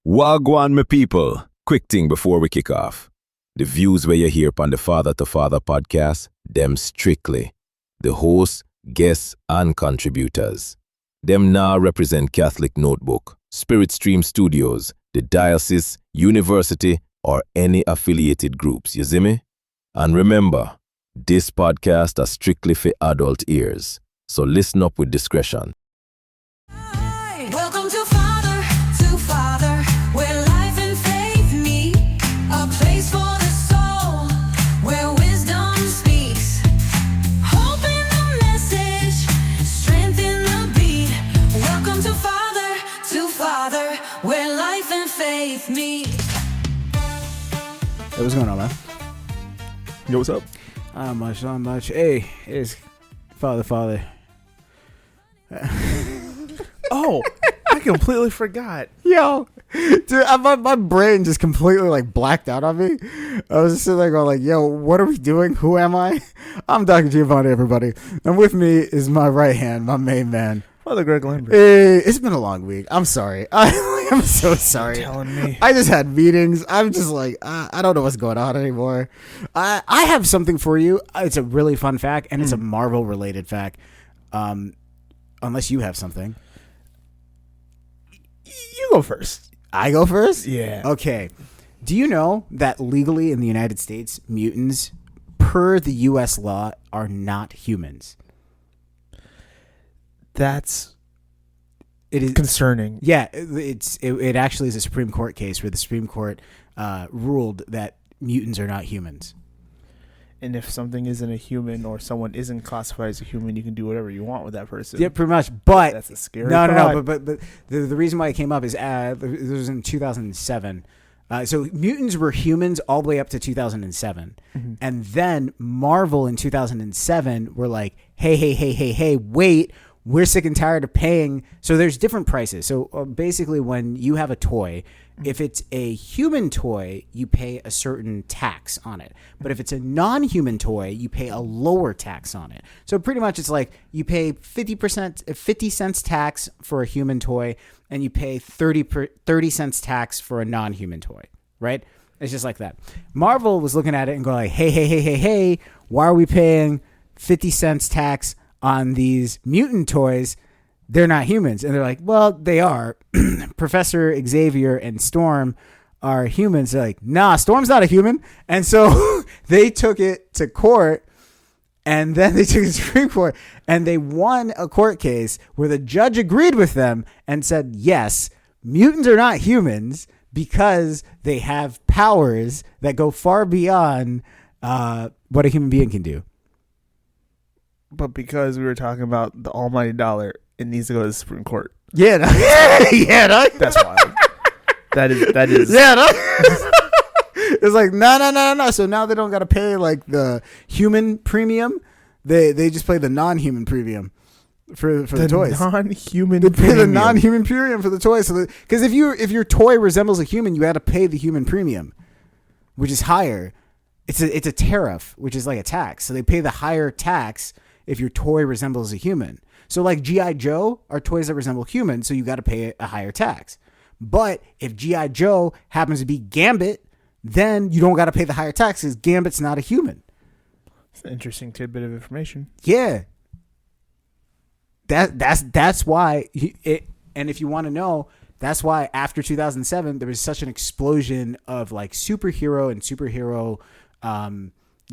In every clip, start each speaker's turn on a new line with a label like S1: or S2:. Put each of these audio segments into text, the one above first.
S1: Wagwan, my people. Quick thing before we kick off. The views where you hear upon the Father to Father podcast, them strictly. The hosts, guests, and contributors. Them now represent Catholic Notebook, Spirit Stream Studios, the diocese, university, or any affiliated groups, you see me? And remember, this podcast is strictly for adult ears, so listen up with discretion.
S2: Welcome to Father, where life and faith meet. A place for the soul, where wisdom speaks. Hope in the message, strength in the beat. Welcome to Father, where life and faith meet.
S3: Hey, what's going on, man?
S4: Yo, what's up?
S3: Not much. Hey, it's Father.
S4: Oh, I completely forgot.
S3: Yo, dude, my brain just completely like blacked out on me. I was just sitting there going like, yo, what are we doing? Who am I? I'm Dr. Giovanni, everybody. And with me is my right hand, my main man.
S4: Father Greg Lambert.
S3: Hey, it's been a long week. I'm sorry. I'm so sorry.
S4: You're telling me.
S3: I just had meetings. I'm just like, I don't know what's going on anymore. I have something for you. It's a really fun fact, and it's a Marvel related fact. Unless you have something.
S4: You go first.
S3: I go first?
S4: Yeah.
S3: Okay. Do you know that legally in the United States, mutants, per the U.S. law, are not humans?
S4: It is concerning.
S3: Yeah, it actually is a Supreme Court case where the Supreme Court ruled that mutants are not humans.
S4: And if something isn't a human or someone isn't classified as a human, you can do whatever you want with that person.
S3: Yeah, pretty much. But
S4: that's a scary
S3: No. But the reason why it came up is this was in 2007. So mutants were humans all the way up to 2007, and then Marvel in 2007 were like, hey, wait. We're sick and tired of paying. So there's different prices. So basically when you have a toy, if it's a human toy, you pay a certain tax on it. But if it's a non-human toy, you pay a lower tax on it. So pretty much it's like you pay 50 cents tax for a human toy, and you pay 30 cents tax for a non-human toy, right? It's just like that. Marvel was looking at it and going like, hey, why are we paying 50 cents tax on these mutant toys? They're not humans. And they're like, well, they are. Professor Xavier and Storm are humans. They're like, nah, Storm's not a human. And so they took it to court, and then they took it to the Supreme Court, and they won a court case where the judge agreed with them and said, yes, mutants are not humans because they have powers that go far beyond what a human being can do.
S4: But because we were talking about the almighty dollar, it needs to go to the Supreme Court.
S3: Yeah, no.
S4: That's wild. That is.
S3: Yeah, no. It's like no. So now they don't got to pay like the human premium. They just pay the non-human premium for the toys.
S4: Non-human.
S3: They pay the non-human premium for the toys. So because if your toy resembles a human, you got to pay the human premium, which is higher. It's a tariff, which is like a tax. So they pay the higher tax if your toy resembles a human. So like G.I. Joe are toys that resemble humans, so you got to pay a higher tax. But if G.I. Joe happens to be Gambit, then you don't got to pay the higher tax because Gambit's not a human.
S4: It's an interesting tidbit of information.
S3: Yeah. That's why it, and if you want to know, that's why after 2007 there was such an explosion of like superhero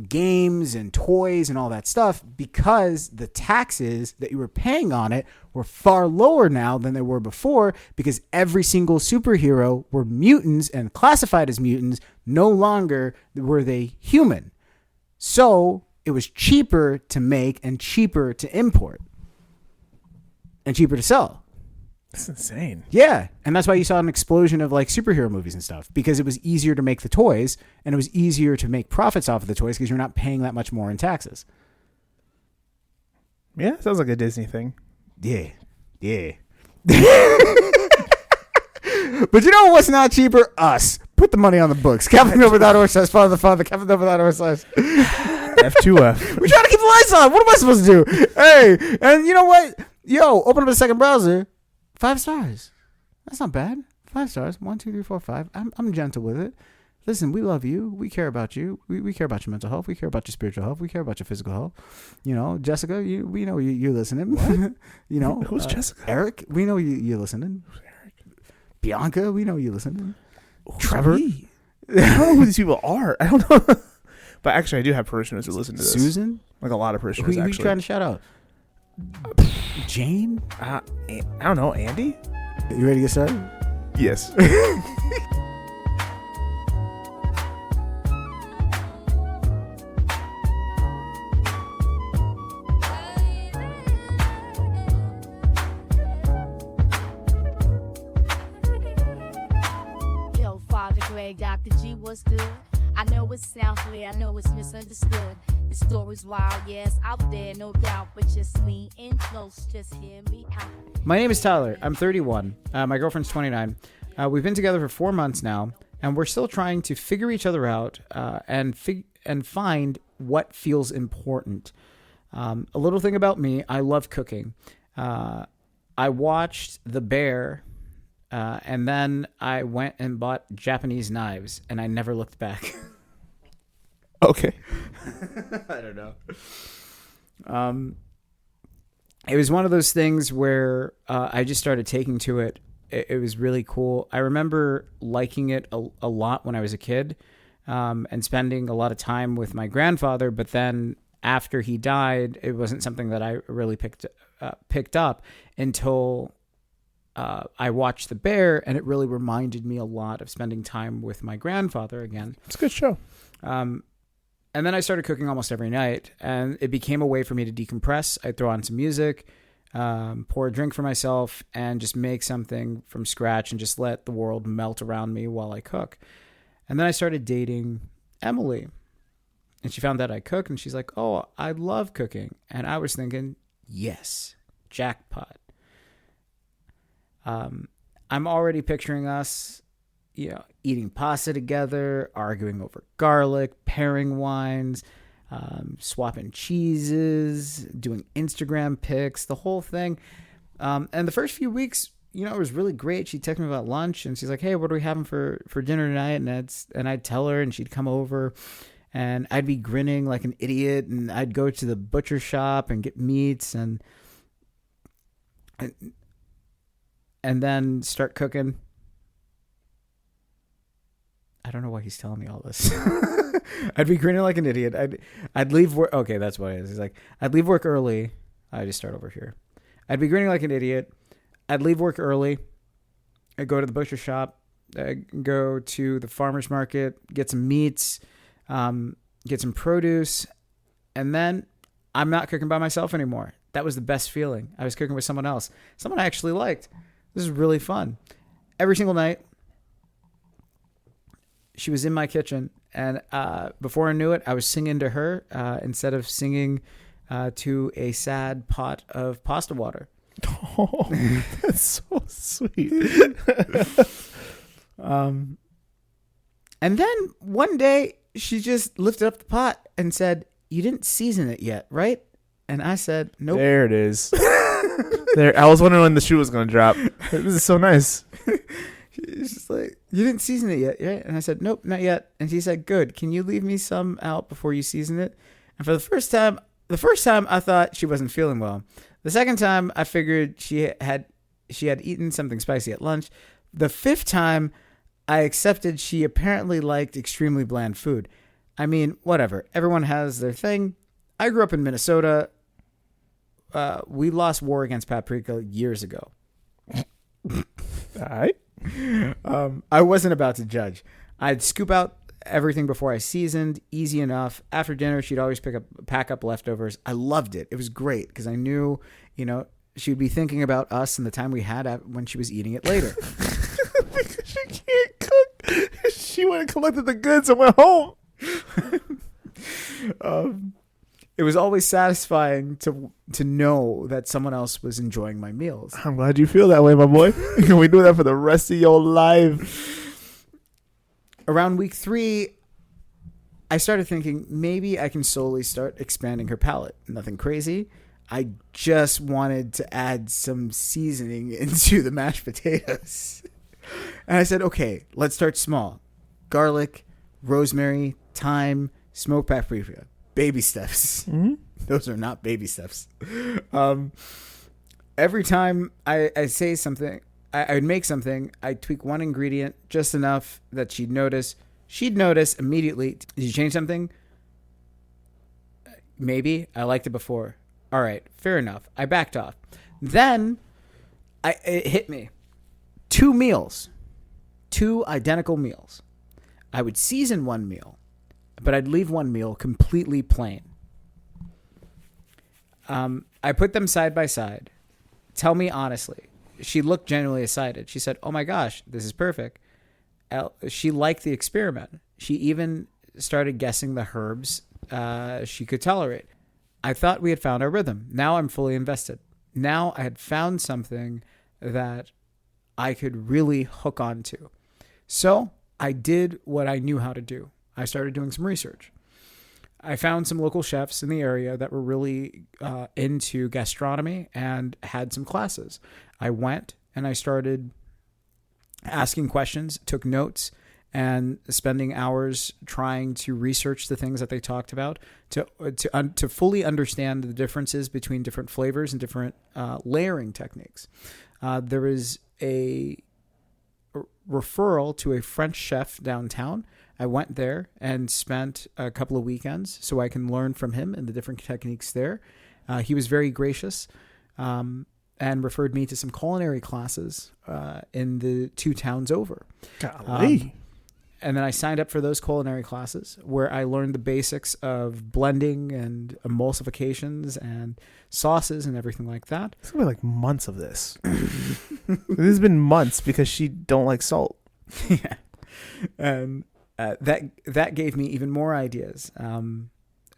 S3: games and toys and all that stuff, because the taxes that you were paying on it were far lower now than they were before, because every single superhero were mutants and classified as mutants. No longer were they human. So it was cheaper to make and cheaper to import and cheaper to sell.
S4: That's insane.
S3: Yeah, and that's why you saw an explosion of like superhero movies and stuff, because it was easier to make the toys and it was easier to make profits off of the toys because you're not paying that much more in taxes.
S4: Yeah, sounds like a Disney thing.
S3: Yeah. But you know what's not cheaper? Us. Put the money on the books. KevinNover.org/Father, KevinNover.org/
S4: F2F.
S3: We're trying to keep the lights on. What am I supposed to do? Hey, and you know what? Yo, open up a second browser. 5 stars. That's not bad. 5 stars. 1, 2, 3, 4, 5. I'm gentle with it. Listen, we love you. We care about you. We care about your mental health. We care about your spiritual health. We care about your physical health. You know, Jessica, we know you're listening. You know,
S4: Who's Jessica?
S3: Eric, we know you're listening.
S4: Eric?
S3: Bianca, we know you're listening.
S4: Who's
S3: Trevor?
S4: me? I don't know who these people are. I don't know. But actually, I do have parishioners who listen to this.
S3: Susan?
S4: Like a lot of parishioners,
S3: Who you
S4: actually.
S3: trying to shout out? Jane?
S4: I don't know. Andy?
S3: You ready to get started?
S4: Yes.
S5: Yo, Father Greg, Dr. G, what's good? I know it sounds weird, I know it's misunderstood. The story's wild, yes, out there, no doubt. But just lean in close, just hear me out.
S3: My name is Tyler. I'm 31. My girlfriend's 29. We've been together for 4 months now, and we're still trying to figure each other out and find what feels important. A little thing about me, I love cooking. I watched The Bear, and then I went and bought Japanese knives, and I never looked back.
S4: Okay.
S3: I don't know. It was one of those things where I just started taking to it. It was really cool. I remember liking it a lot when I was a kid, and spending a lot of time with my grandfather. But then after he died, it wasn't something that I really picked up until I watched The Bear, and it really reminded me a lot of spending time with my grandfather again.
S4: It's a good show.
S3: And then I started cooking almost every night, and it became a way for me to decompress. I'd throw on some music, pour a drink for myself, and just make something from scratch and just let the world melt around me while I cook. And then I started dating Emily, and she found that I cook, and she's like, oh, I love cooking. And I was thinking, yes, jackpot. I'm already picturing us, eating pasta together, arguing over garlic, pairing wines, swapping cheeses, doing Instagram pics, the whole thing. And the first few weeks, it was really great. She'd text me about lunch, and she's like, hey, what are we having for dinner tonight? And I'd tell her, and she'd come over, and I'd be grinning like an idiot, and I'd go to the butcher shop and get meats and then start cooking. I don't know why he's telling me all this. I'd be grinning like an idiot. I'd leave work. Okay, that's what it is. He's like, I'd leave work early. I just start over here. I'd be grinning like an idiot. I'd leave work early. I'd go to the butcher shop. I'd go to the farmer's market, get some meats, get some produce. And then I'm not cooking by myself anymore. That was the best feeling. I was cooking with someone else. Someone I actually liked. This is really fun. Every single night, she was in my kitchen, and before I knew it, I was singing to her instead of singing to a sad pot of pasta water.
S4: Oh, that's so sweet.
S3: And then one day, she just lifted up the pot and said, you didn't season it yet, right? And I said, nope.
S4: There it is. There. I was wondering when the shoe was going to drop. This is so nice.
S3: She's just like, you didn't season it yet, right? And I said, nope, not yet. And she said, good. Can you leave me some out before you season it? And for the first time I thought she wasn't feeling well. The second time I figured she had eaten something spicy at lunch. The fifth time I accepted she apparently liked extremely bland food. I mean, whatever. Everyone has their thing. I grew up in Minnesota. We lost war against paprika years ago.
S4: All right.
S3: I wasn't about to judge. I'd scoop out everything before I seasoned, easy enough. After dinner, she'd always pack up leftovers. I loved it. It was great because I knew, she'd be thinking about us and the time we had when she was eating it later.
S4: Because she can't cook. She went and collected the goods and went home.
S3: It was always satisfying to know that someone else was enjoying my meals.
S4: I'm glad you feel that way, my boy. Can we do that for the rest of your life?
S3: Around week 3, I started thinking maybe I can slowly start expanding her palate. Nothing crazy. I just wanted to add some seasoning into the mashed potatoes. And I said, okay, let's start small. Garlic, rosemary, thyme, smoked paprika. Baby steps.
S4: Mm-hmm.
S3: Those are not baby steps. Every time I say something, I would make something, I'd tweak one ingredient just enough that she'd notice. She'd notice immediately. Did you change something? Maybe. I liked it before. All right, fair enough. I backed off. Then it hit me. 2 meals. 2 identical meals. I would season one meal, but I'd leave one meal completely plain. I put them side by side. Tell me honestly. She looked genuinely excited. She said, oh my gosh, this is perfect. She liked the experiment. She even started guessing the herbs she could tolerate. I thought we had found our rhythm. Now I'm fully invested. Now I had found something that I could really hook onto. So I did what I knew how to do. I started doing some research. I found some local chefs in the area that were really into gastronomy and had some classes. I went and I started asking questions, took notes, and spending hours trying to research the things that they talked about to fully understand the differences between different flavors and different layering techniques. There is a referral to a French chef downtown. I went there and spent a couple of weekends so I can learn from him and the different techniques there. He was very gracious and referred me to some culinary classes in the 2 towns over.
S4: Golly.
S3: And then I signed up for those culinary classes where I learned the basics of blending and emulsifications and sauces and everything like that.
S4: It's gonna be like months of this. This has been months because she don't like salt.
S3: Yeah. And that gave me even more ideas.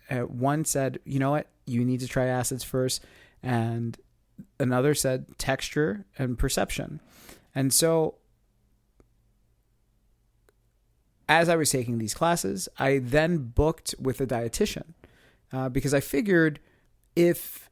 S3: One said, you know what, you need to try acids first. And another said texture and perception. And so as I was taking these classes, I then booked with a dietitian because I figured if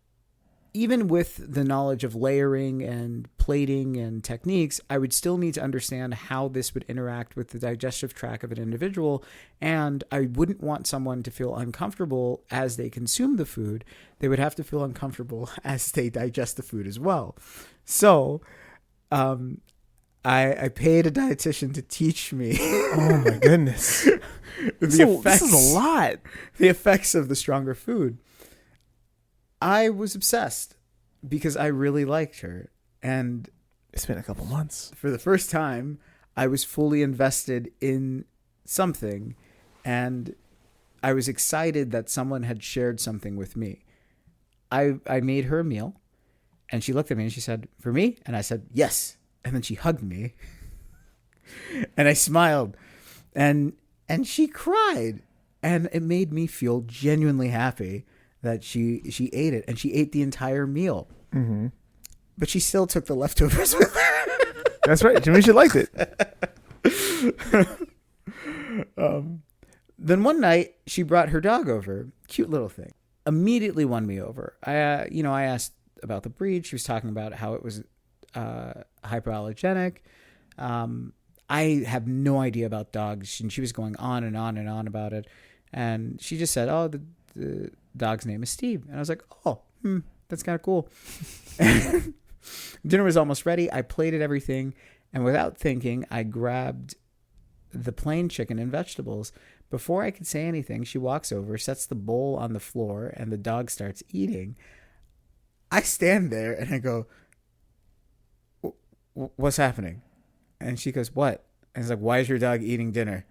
S3: even with the knowledge of layering and plating and techniques, I would still need to understand how this would interact with the digestive tract of an individual. And I wouldn't want someone to feel uncomfortable as they consume the food. They would have to feel uncomfortable as they digest the food as well. So I paid a dietitian to teach me.
S4: Oh my goodness. This is a lot.
S3: The effects of the stronger food. I was obsessed because I really liked her. And
S4: It's been a couple months.
S3: for the first time, I was fully invested in something. And I was excited that someone had shared something with me. I made her a meal. And she looked at me and she said, for me? And I said, yes. And then she hugged me. And I smiled. And she cried. And it made me feel genuinely happy that she ate it. And she ate the entire meal.
S4: Mm-hmm.
S3: But she still took the leftovers with her.
S4: That's right. Jimmy, she liked it.
S3: Then one night, she brought her dog over. Cute little thing. Immediately won me over. I asked about the breed. She was talking about how it was hypoallergenic. I have no idea about dogs, and she was going on and on and on about it. And she just said, "Oh, the dog's name is Steve." And I was like, "Oh, that's kind of cool." Dinner was almost ready. I plated everything, and without thinking, I grabbed the plain chicken and vegetables. Before I could say anything, she walks over, sets the bowl on the floor, and the dog starts eating. I stand there and I go, "What's happening?" And she goes, "What?" And it's like, "Why is your dog eating dinner?"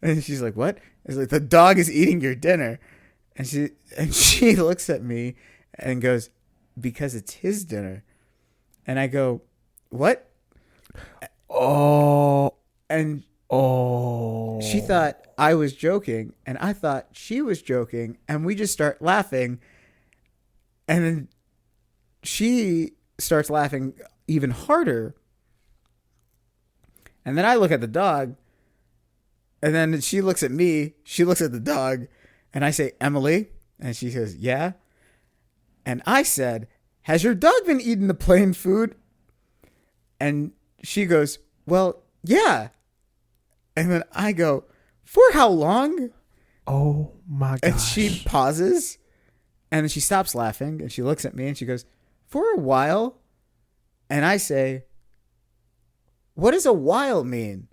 S3: And she's like, "What?" It's like, "The dog is eating your dinner." And she looks at me and goes, "Because it's his dinner." And I go, "What?"
S4: Oh.
S3: And
S4: Oh.
S3: she thought I was joking, and I thought she was joking, and we just start laughing. And then she starts laughing even harder. And then I look at the dog, and then she looks at me, she looks at the dog, and I say, "Emily?" And she says, "Yeah." And I said, "Has your dog been eating the plain food?" And she goes, well, yeah. And then I go, for how long?
S4: Oh my god.
S3: And she pauses and then she stops laughing and she looks at me and she goes, for a while? And I say, what does a while mean?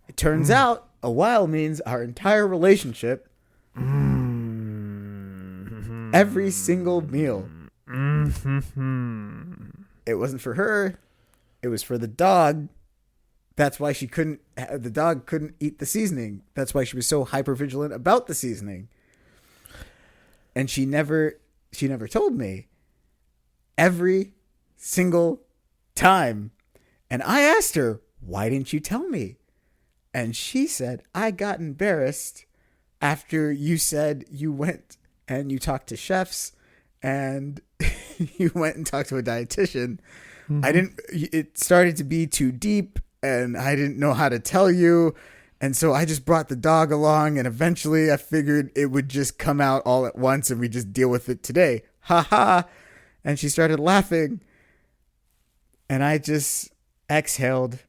S3: It turns out a while means our entire relationship. Every single meal. It wasn't for her. It was for the dog. That's why the dog couldn't eat the seasoning. That's why she was so hyper vigilant about the seasoning. And she never told me. Every single time. And I asked her, why didn't you tell me? And she said, I got embarrassed after you said you went and you talked to chefs and you went and talked to a dietitian. It started to be too deep and I didn't know how to tell you. And so I just brought the dog along and eventually I figured it would just come out all at once and we just deal with it today. Ha ha. And she started laughing and I just exhaled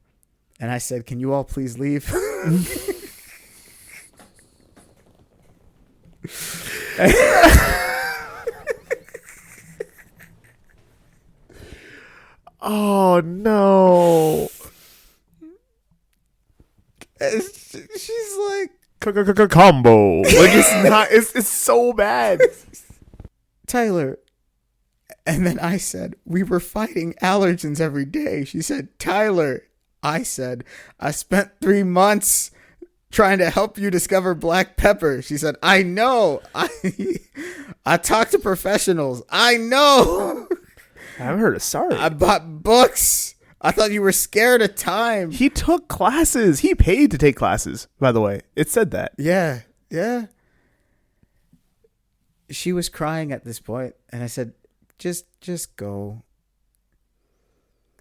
S3: and I said, can you all please leave?
S4: Oh no.
S3: She's like,
S4: Combo. Like it's not. It's so bad.
S3: Tyler. And then I said, we were fighting allergens every day. She said, Tyler. I said, I spent 3 months trying to help you discover black pepper. She said, I know. I talked to professionals. I know.
S4: I haven't heard a sorry.
S3: I bought books. I thought you were scared of time.
S4: He took classes. He paid to take classes, by the way. It said that.
S3: Yeah. Yeah. She was crying at this point, and I said, just go.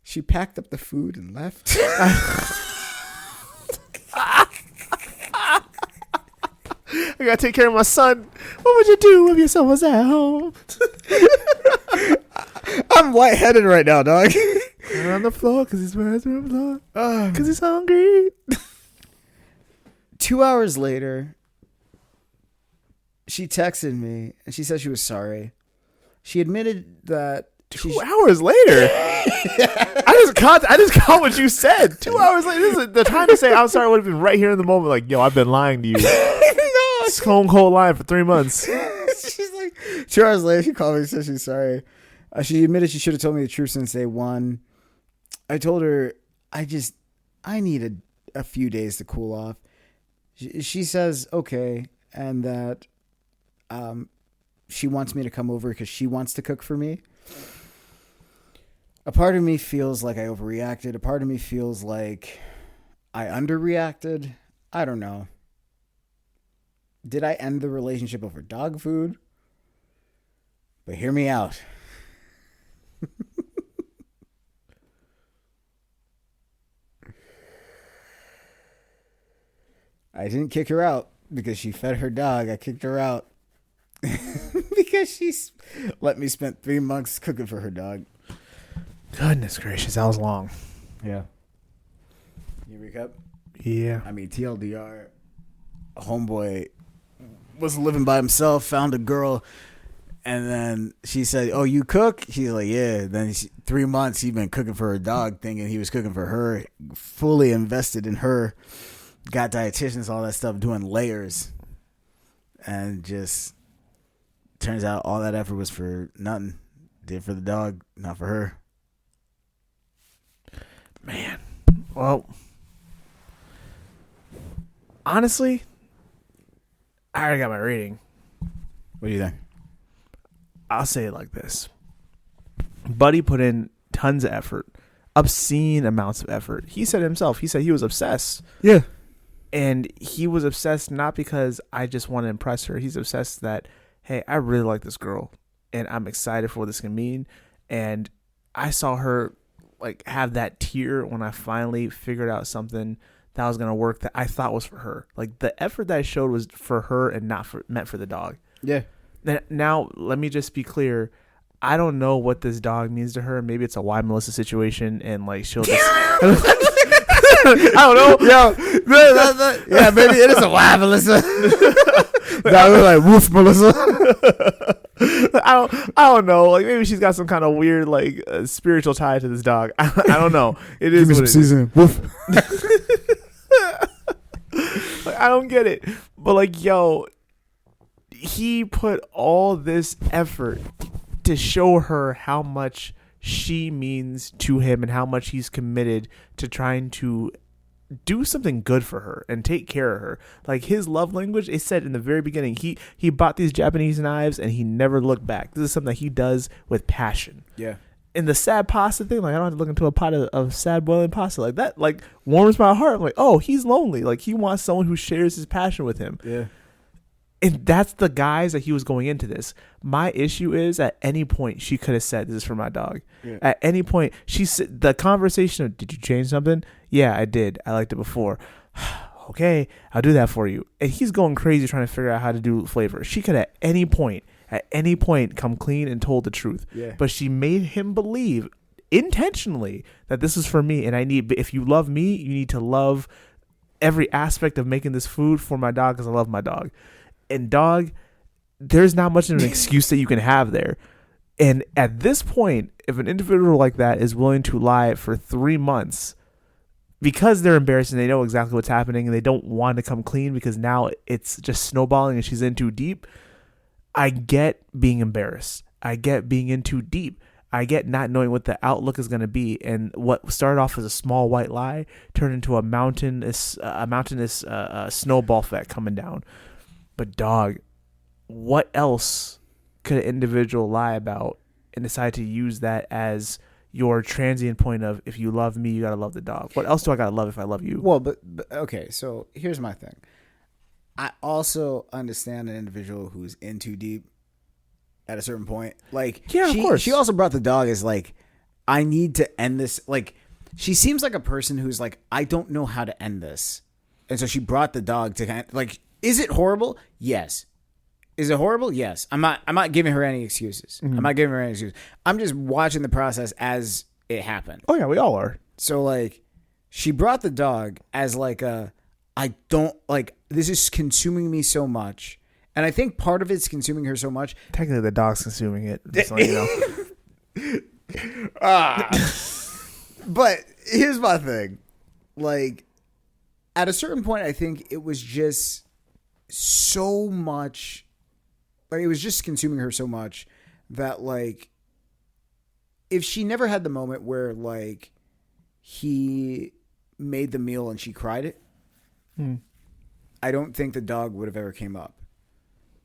S3: She packed up the food and left.
S4: I gotta take care of my son. What would you do if your son was at home?
S3: I'm lightheaded right now, dog.
S4: On the floor because he's on the floor. Because he's hungry.
S3: 2 hours later, she texted me and she said she was sorry. She admitted that
S4: 2 hours later. I just caught what you said. 2 hours later. This is the time to say I'm sorry would have been right here in the moment. Like, yo, I've been lying to you.
S3: No,
S4: Stone cold lying for 3 months.
S3: she's like 2 hours later. She called me and said she's sorry. She admitted she should have told me the truth since day one. I told her I need a few days to cool off. She says okay, and that she wants me to come over because she wants to cook for me. A part of me feels like I overreacted. A part of me feels like I underreacted. I don't know. Did I end the relationship over dog food? But hear me out. I didn't kick her out because she fed her dog. I kicked her out because she let me spend 3 months cooking for her dog.
S4: Goodness gracious, that was long.
S3: Yeah. You recap?
S4: Yeah.
S3: I mean, TLDR, a homeboy was living by himself, found a girl, and then she said, oh, you cook? He's like, yeah. Then 3 months he'd been cooking for her dog, thinking he was cooking for her, fully invested in her, got dietitians, all that stuff, doing layers. And just turns out all that effort was for nothing. Did for the dog, not for her.
S4: Man. Well, honestly, I already got my rating.
S3: What do you think?
S4: I'll say it like this. Buddy put in tons of effort, obscene amounts of effort. He said himself, he was obsessed.
S3: Yeah.
S4: And he was obsessed not because I just want to impress her. He's obsessed that, hey, I really like this girl and I'm excited for what this can mean. And I saw her like have that tear when I finally figured out something that was going to work that I thought was for her. Like the effort that I showed was for her and not meant for the dog.
S3: Yeah.
S4: Now, let me just be clear. I don't know what this dog means to her. Maybe it's a why Melissa situation and like she'll just I don't know.
S3: Yo, yeah, maybe it is a laugh, Melissa. That was like woof, Melissa.
S4: I don't know. Like maybe she's got some kind of weird like spiritual tie to this dog. I don't know. It is
S3: Give me
S4: what
S3: some
S4: it is.
S3: seasoning. Woof.
S4: Like, I don't get it. But like, yo, he put all this effort to show her how much she means to him and how much he's committed to trying to do something good for her and take care of her. Like his love language, it said in the very beginning, he bought these Japanese knives and he never looked back. This is something that he does with passion.
S3: Yeah.
S4: And the sad pasta thing, like I don't have to look into a pot of sad boiling pasta like that, like warms my heart. I'm like, oh, he's lonely. Like he wants someone who shares his passion with him.
S3: Yeah.
S4: And that's the guise that he was going into this. My issue is at any point she could have said, this is for my dog.
S3: Yeah.
S4: At any point, the conversation of, did you change something? Yeah, I did. I liked it before. Okay, I'll do that for you. And he's going crazy trying to figure out how to do flavor. She could at any point come clean and told the truth.
S3: Yeah.
S4: But she made him believe intentionally that this is for me. And if you love me, you need to love every aspect of making this food for my dog because I love my dog. And dog, there's not much of an excuse that you can have there. And at this point, if an individual like that is willing to lie for 3 months because they're embarrassed and they know exactly what's happening and they don't want to come clean because now it's just snowballing and she's in too deep, I get being embarrassed. I get being in too deep. I get not knowing what the outlook is going to be, and what started off as a small white lie turned into a mountainous snowball effect coming down. But dog, what else could an individual lie about and decide to use that as your transient point of, if you love me, you got to love the dog? What else do I got to love if I love you?
S3: Well, but okay, so here's my thing. I also understand an individual who's in too deep at a certain point. Like,
S4: yeah, of course.
S3: She also brought the dog as like, I need to end this. Like, she seems like a person who's like, I don't know how to end this. And so she brought the dog to kind of like, is it horrible? Yes. Is it horrible? Yes. I'm not giving her any excuses.
S4: Mm-hmm.
S3: I'm not giving her any excuses. I'm just watching the process as it happened.
S4: Oh yeah, we all are.
S3: So like, she brought the dog as like I don't like, this is consuming me so much. And I think part of it's consuming her so much.
S4: Technically, the dog's consuming it. Just so you know.
S3: But here's my thing. Like, at a certain point, I think it was just so much, like it was just consuming her so much that like, if she never had the moment where like he made the meal and she cried it, I don't think the dog would have ever came up.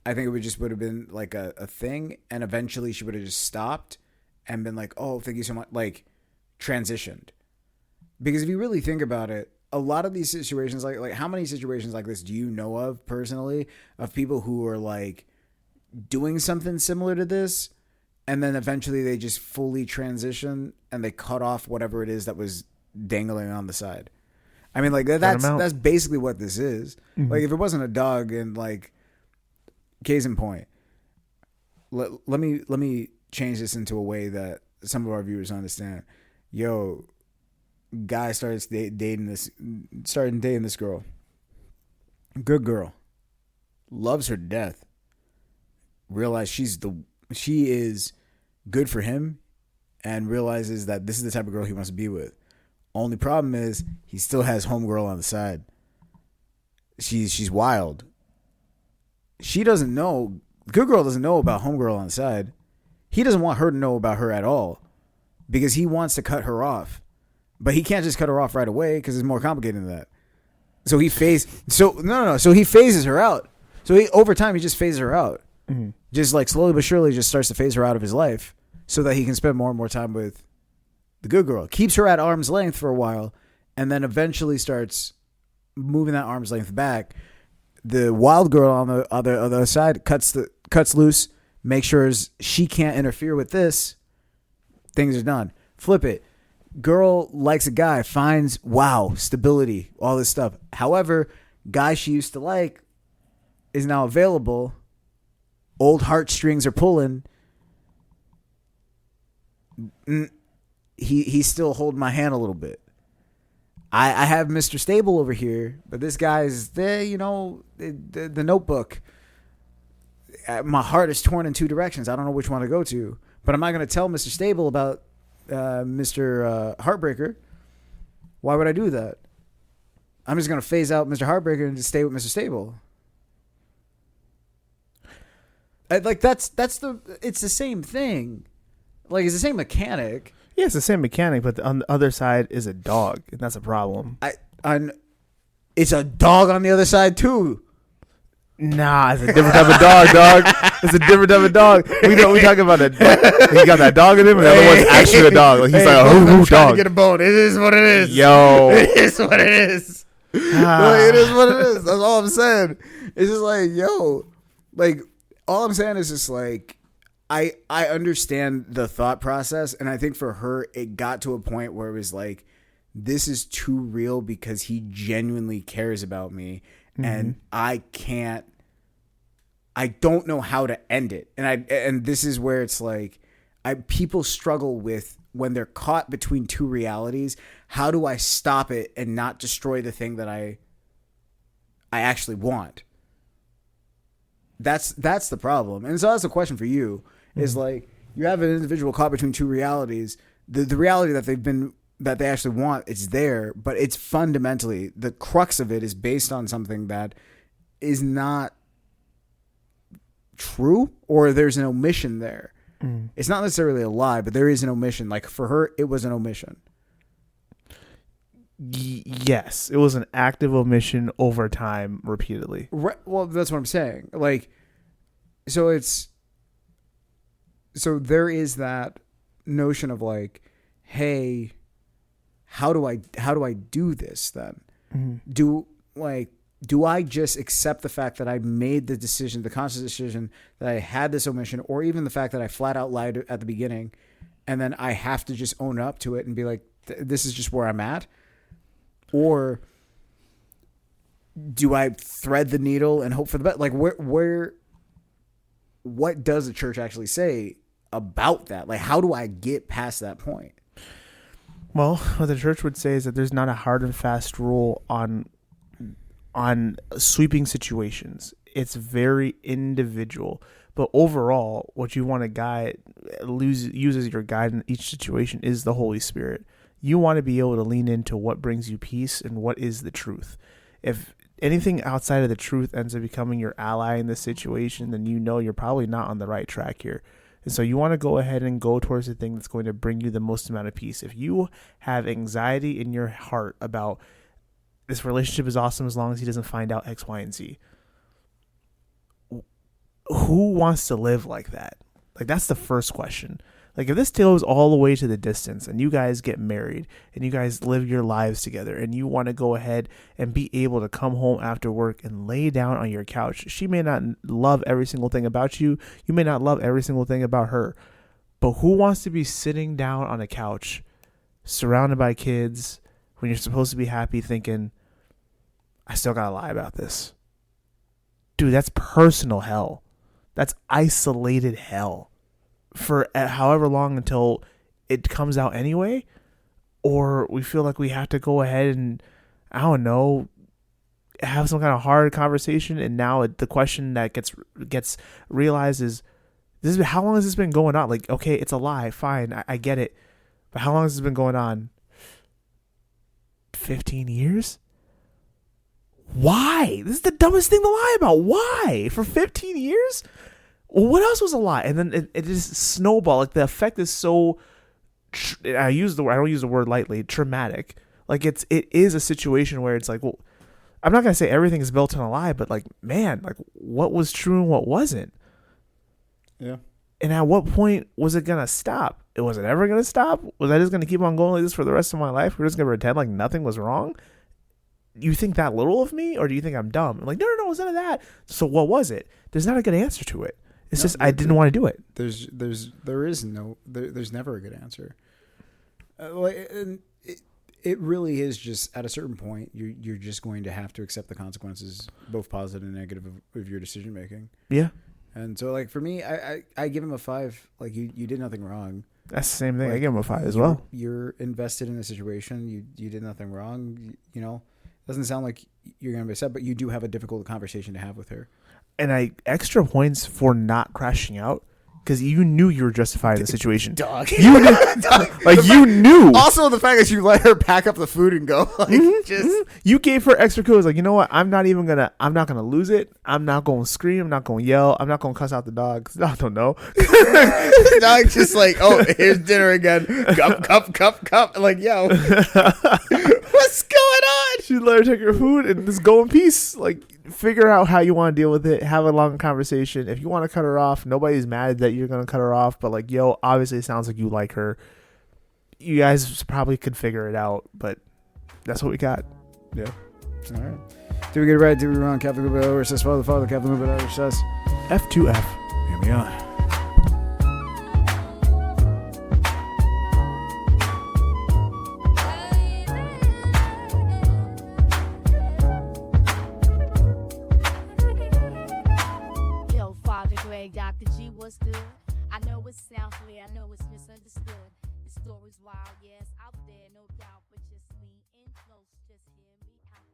S3: I think it would have been like a thing, and eventually she would have just stopped and been like, oh, thank you so much, like transitioned. Because if you really think about it, a lot of these situations, like how many situations like this do you know of personally, of people who are like doing something similar to this, and then eventually they just fully transition and they cut off whatever it is that was dangling on the side? I mean, like that's basically what this is. Mm-hmm. Like if it wasn't a dog, and like, case in point, let me change this into a way that some of our viewers understand. Yo, guy started dating this girl. Good girl. Loves her to death. Realize she is good for him, and realizes that this is the type of girl he wants to be with. Only problem is he still has homegirl on the side. She's wild. She doesn't know. Good girl doesn't know about homegirl on the side. He doesn't want her to know about her at all, because he wants to cut her off. But he can't just cut her off right away because it's more complicated than that. So he So he phases her out. So over time he just phases her out. Mm-hmm. Just like slowly but surely just starts to phase her out of his life so that he can spend more and more time with the good girl. Keeps her at arm's length for a while, and then eventually starts moving that arm's length back. The wild girl on the other side cuts loose, makes sure she can't interfere with this. Things are done. Flip it. Girl likes a guy, finds, wow, stability, all this stuff. However, guy she used to like is now available. Old heartstrings are pulling. He's still holding my hand a little bit. I have Mr. Stable over here, but this guy's there, the Notebook. My heart is torn in two directions. I don't know which one to go to, but I'm not going to tell Mr. Stable about Mr. Heartbreaker. Why would I do that? I'm just going to phase out Mr. Heartbreaker and just stay with Mr. Stable. It's the same thing. Like, it's the same mechanic.
S4: Yeah, it's the same mechanic, but on the other side is a dog, and that's a problem.
S3: It's a dog on the other side too.
S4: Nah, it's a different type of dog. It's a different type of dog. We talking about he got that dog in him, and the other one's actually a dog. Like, he's like, oh, dog.
S3: To get a bone. It is what it is.
S4: Yo,
S3: it is what it is. It is what it is. That's all I'm saying. It's just like, yo, like, all I'm saying is just like, I understand the thought process, and I think for her, it got to a point where it was like, this is too real because he genuinely cares about me, and I don't know how to end it. And this is where it's like, people struggle with when they're caught between two realities. How do I stop it and not destroy the thing that I actually want? That's the problem. And so that's the question for you. Is like, you have an individual caught between two realities. The reality that they actually want, it's there, but it's fundamentally, the crux of it is based on something that is not true, or there's an omission there. It's not necessarily a lie, but there is an omission. Like, for her, it was an omission.
S4: Yes, it was an active omission over time, repeatedly.
S3: Right, well, that's what I'm saying. Like, so there is that notion of like, hey, how do I do this then? Do I just accept the fact that I made the decision, the conscious decision that I had this omission, or even the fact that I flat out lied at the beginning, and then I have to just own up to it and be like, this is just where I'm at? Or do I thread the needle and hope for the best? Like, what does the church actually say about that? Like, how do I get past that point?
S4: Well, what the church would say is that there's not a hard and fast rule on sweeping situations. It's very individual. But overall, what you want to use as your guide in each situation is the Holy Spirit. You want to be able to lean into what brings you peace and what is the truth. If anything outside of the truth ends up becoming your ally in this situation, then you know you're probably not on the right track here. And so you want to go ahead and go towards the thing that's going to bring you the most amount of peace. If you have anxiety in your heart about this relationship is awesome as long as he doesn't find out X, Y, and Z, who wants to live like that? Like, that's the first question. Like, if this goes all the way to the distance and you guys get married and you guys live your lives together and you want to go ahead and be able to come home after work and lay down on your couch, she may not love every single thing about you. You may not love every single thing about her. But who wants to be sitting down on a couch surrounded by kids when you're supposed to be happy thinking, I still got to lie about this? Dude, that's personal hell. That's isolated hell. For however long until it comes out anyway, or we feel like we have to go ahead and, I don't know, have some kind of hard conversation. And now the question that gets realized is, how long has this been going on? Like, okay, it's a lie, fine, I get it, but how long has this been going on? 15 years? Why? This is the dumbest thing to lie about. Why? For 15 years? Well, what else was a lie? And then it just snowballed. Like, the effect is so, I don't use the word lightly, traumatic. Like, it is a situation where it's like, well, I'm not going to say everything is built on a lie, but like, man, like, what was true and what wasn't?
S3: Yeah.
S4: And at what point was it going to stop? It wasn't ever going to stop? Was I just going to keep on going like this for the rest of my life? We're just going to pretend like nothing was wrong? You think that little of me, or do you think I'm dumb? I'm like, no, it's none of that. So what was it? There's not a good answer to it. It's just I didn't want to do it.
S3: There's never a good answer. And it really is just, at a certain point, you're just going to have to accept the consequences, both positive and negative, of your decision making.
S4: Yeah.
S3: And so, like, for me, I give him a 5. Like, you did nothing wrong.
S4: That's the same thing. I
S3: Like,
S4: give him a 5 as well.
S3: You're invested in the situation. You did nothing wrong. You know, doesn't sound like you're gonna be upset, but you do have a difficult conversation to have with her.
S4: And I extra points for not crashing out because you knew you were justified in the situation.
S3: Dog.
S4: You knew, like you knew.
S3: Also, the fact that you let her pack up the food and go, like,
S4: You gave her extra kudos. Like, you know what? I'm not gonna lose it. I'm not gonna scream. I'm not gonna yell. I'm not gonna cuss out the dog. 'Cause I don't know.
S3: dog, just like, oh, here's dinner again. Cup. Like, yo, what's going on?
S4: She let her take her food and just go in peace. Like, figure out how you want to deal with it. Have a long conversation. If you want to cut her off, nobody's mad that you're gonna cut her off. But like, yo, obviously it sounds like you like her. You guys probably could figure it out, but that's what we got.
S3: Yeah. All right. Did we get it right? Did we wrong? Captain Movement over says father. Captain Movement over says
S4: F2F.
S3: here we are.
S5: Yo, Father Greg, Dr. G, what's good? I know it sounds clear, I know it's misunderstood. The story's wild, yes, out there, no doubt, but just lean in close, just hear me out.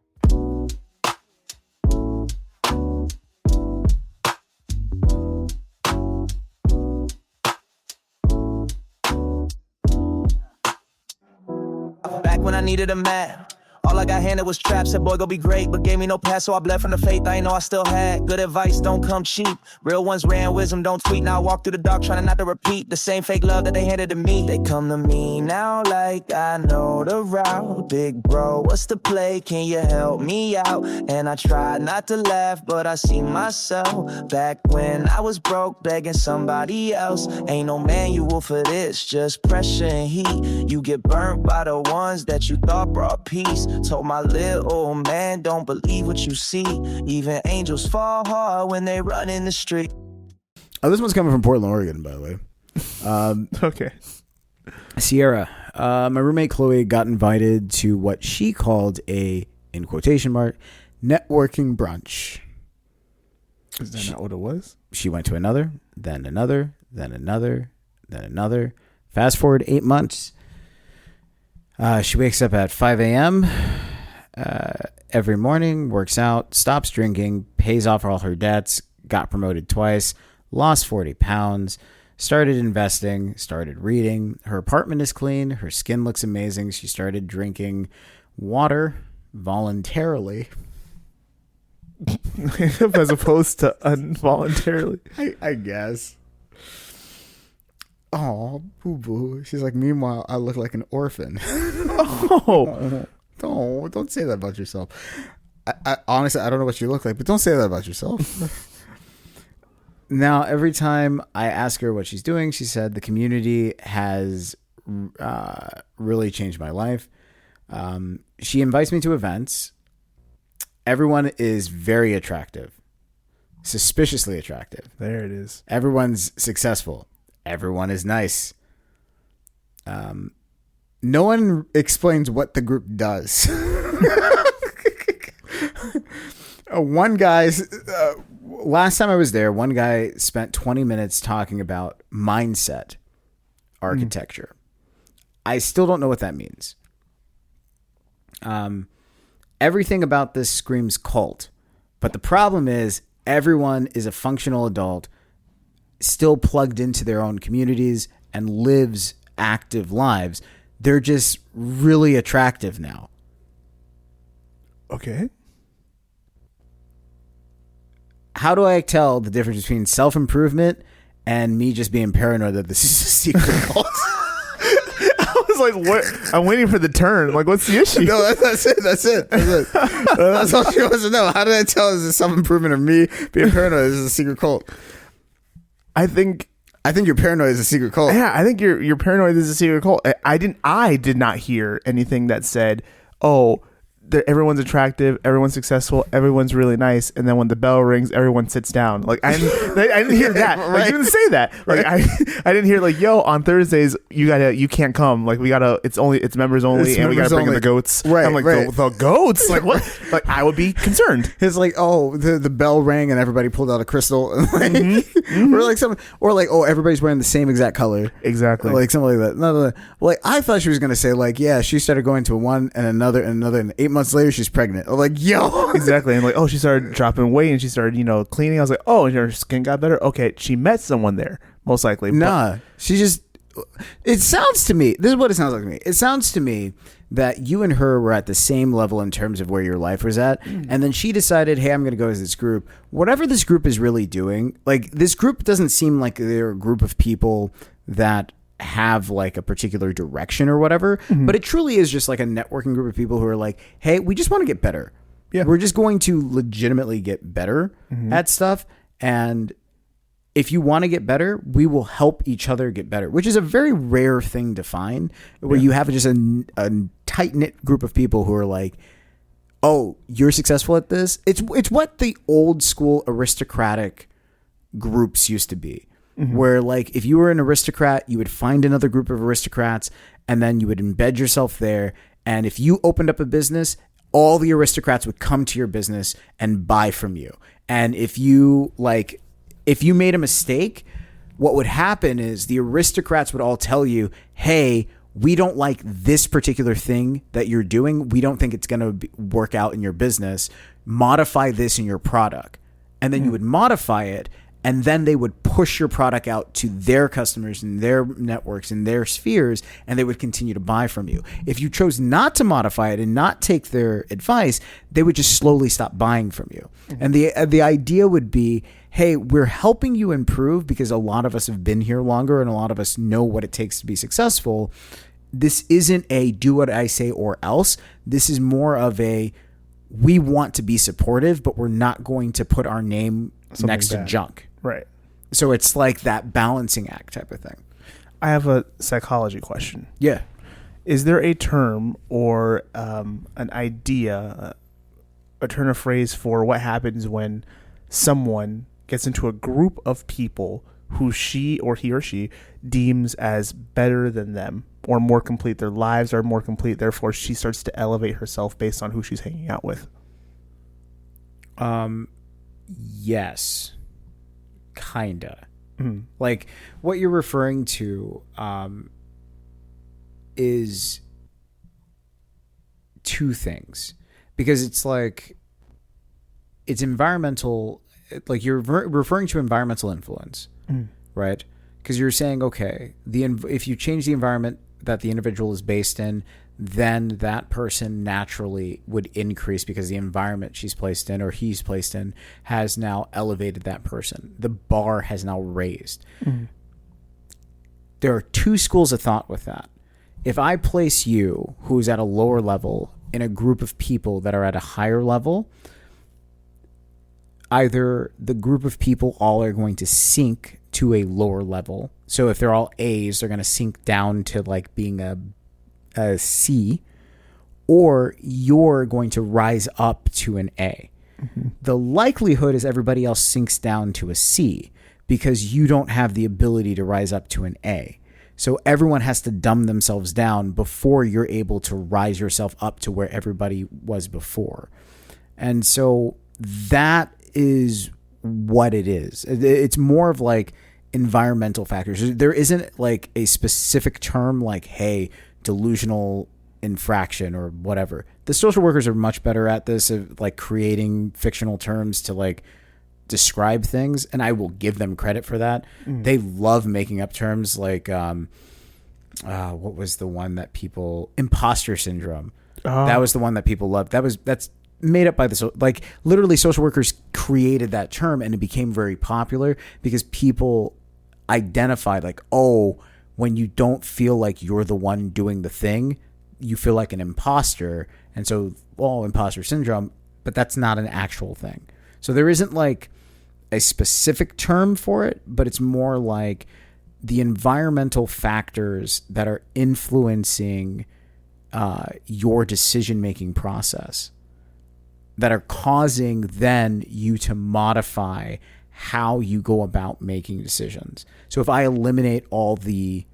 S6: Back when I needed a man, all I got handed was traps. Said boy go be great, but gave me no pass, so I bled from the faith I ain't know I still had. Good advice don't come cheap, real ones rare and wisdom don't tweet. Now I walk through the dark trying not to repeat the same fake love that they handed to me. They come to me now like I know the route. Big bro, what's the play? Can you help me out? And I tried not to laugh, but I see myself back when I was broke, begging somebody else. Ain't no manual for this, just pressure and heat. You get burnt by the ones that you thought brought peace. Told my little man, don't believe what you see. Even angels fall hard when they run in the street.
S3: Oh, this one's coming from Portland, Oregon, by the way.
S4: Okay.
S3: Sierra, my roommate Chloe got invited to what she called a, in quotation mark, networking brunch.
S4: Is that not what it was?
S3: She went to another, then another, then another, then another. Fast forward 8 months. She wakes up at 5 a.m. Every morning, works out, stops drinking, pays off all her debts, got promoted twice, lost 40 pounds, started investing, started reading. Her apartment is clean. Her skin looks amazing. She started drinking water voluntarily.
S4: As opposed to involuntarily.
S3: I guess. Oh, boo boo. She's like, meanwhile, I look like an orphan.
S4: Oh.
S3: Don't say that about yourself. I honestly, I don't know what you look like, but don't say that about yourself. Now, every time I ask her what she's doing, she said the community has really changed my life. She invites me to events. Everyone is very attractive, suspiciously attractive.
S4: There it is.
S3: Everyone's successful. Everyone is nice. No one explains what the group does. One guy's last time I was there, one guy spent 20 minutes talking about mindset architecture. I still don't know what that means. Everything about this screams cult, but the problem is everyone is a functional adult, still plugged into their own communities and lives active lives. They're just really attractive now.
S4: Okay.
S3: How do I tell the difference between self-improvement and me just being paranoid that this is a secret cult?
S4: I was like, what? I'm waiting for the turn. Like, what's the issue?
S3: No, that's it. That's all she wants to know. How did I tell is this self-improvement or me being paranoid this is a secret cult?
S4: I think
S3: you're paranoid is a secret cult.
S4: Yeah, I think you're paranoid. This is a secret cult. I did not hear anything that said, "Oh, everyone's attractive, everyone's successful, everyone's really nice, and then when the bell rings, everyone sits down. Like I didn't hear that. Like you didn't say that. Like I didn't hear like, yo, on Thursdays you can't come. Like it's members only, and we gotta bring in the goats.
S3: Right,
S4: I'm like
S3: right.
S4: the goats. Like what? Like I would be concerned.
S3: It's like, oh, the bell rang and everybody pulled out a crystal, and like, or like, oh, everybody's wearing the same exact color,
S4: Exactly.
S3: like something like that. No. Like I thought she was gonna say like, yeah, she started going to one and another, and 8 months later she's pregnant. I'm like, yo,
S4: Exactly. And like, oh, she started dropping weight and she started, cleaning. I was like, oh, and her skin got better. Okay, she met someone there, most likely.
S3: nah, she just. It sounds to me. This is what it sounds like to me. It sounds to me that you and her were at the same level in terms of where your life was at, and then she decided, hey, I'm going to go to this group. Whatever this group is really doing, like this group doesn't seem like they're a group of people that have like a particular direction or whatever, but it truly is just like a networking group of people who are like, hey, we just want to get better.
S4: Yeah.
S3: We're just going to legitimately get better at stuff, and if you want to get better, we will help each other get better, which is a very rare thing to find, where you have just a tight-knit group of people who are like, oh, you're successful at this. It's what the old school aristocratic groups used to be, where like if you were an aristocrat, you would find another group of aristocrats, and then you would embed yourself there. And if you opened up a business, all the aristocrats would come to your business and buy from you. And if you made a mistake, what would happen is the aristocrats would all tell you, hey, we don't like this particular thing that you're doing. We don't think it's going to work out in your business. Modify this in your product. And then you would modify it, and then they would push your product out to their customers and their networks and their spheres, and they would continue to buy from you. If you chose not to modify it and not take their advice, they would just slowly stop buying from you. And the idea would be, hey, we're helping you improve because a lot of us have been here longer and a lot of us know what it takes to be successful. This isn't a do what I say or else. This is more of a, we want to be supportive, but we're not going to put our name next to junk.
S4: Right.
S3: So it's like that balancing act type of thing.
S4: I have a psychology question.
S3: Yeah.
S4: Is there a term or an idea, a turn of phrase for what happens when someone gets into a group of people who he or she deems as better than them or more complete? Their lives are more complete. Therefore, she starts to elevate herself based on who she's hanging out with.
S3: Yes. Kinda. Like what you're referring to is two things, because it's like it's environmental. Like you're referring to environmental influence, right? Because you're saying, okay, if you change the environment that the individual is based in, then that person naturally would increase because the environment she's placed in or he's placed in has now elevated that person. The bar has now raised. There are two schools of thought with that. If I place you, who's at a lower level, in a group of people that are at a higher level, either the group of people all are going to sink to a lower level. So if they're all A's, they're going to sink down to like being a C, or you're going to rise up to an A. The likelihood is everybody else sinks down to a C because you don't have the ability to rise up to an A. So everyone has to dumb themselves down before you're able to rise yourself up to where everybody was before. And so that is what it is. It's more of like environmental factors. There isn't like a specific term like, hey, delusional infraction or whatever. The social workers are much better at this, of like creating fictional terms to like describe things, and I will give them credit for that. They love making up terms like what was the one that people, imposter syndrome. That was the one that people loved. That's made up by like literally social workers created that term, and it became very popular because people identified like, oh, when you don't feel like you're the one doing the thing, you feel like an imposter. And so, well, imposter syndrome, but that's not an actual thing. So there isn't like a specific term for it, but it's more like the environmental factors that are influencing your decision-making process, that are causing then you to modify how you go about making decisions. So if I eliminate all the